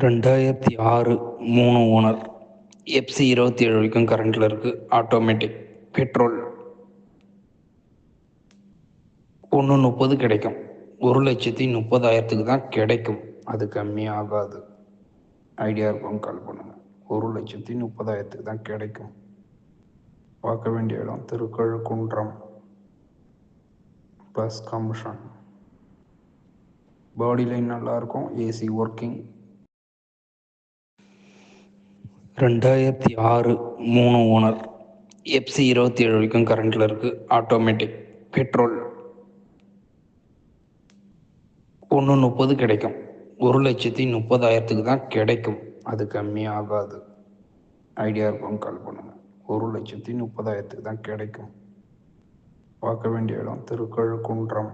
2006 3 owner. FC 27 வரைக்கும் கரண்டில் இருக்குது. Automatic petrol. 1:30 கிடைக்கும். 1,30,000 தான் கிடைக்கும். அது கம்மியாகாது. ஐடியா இருக்கும், கால் பண்ணுங்கள். 1,30,000 தான் கிடைக்கும். பார்க்க வேண்டிய இடம் Thirukazhukundram plus commission. Body line நல்லாயிருக்கும். AC working. 2006 3 ஓனர். எஃப்சி 27 வரைக்கும் கரண்டில் இருக்குது. Automatic petrol. 1:30 கிடைக்கும். 1,30,000 தான் கிடைக்கும். அது கம்மியாகாது. ஐடியா இருக்கும், கால் பண்ணுங்கள். 1,30,000 தான் கிடைக்கும். பார்க்க வேண்டிய இடம் திருக்கழுக்குன்றம்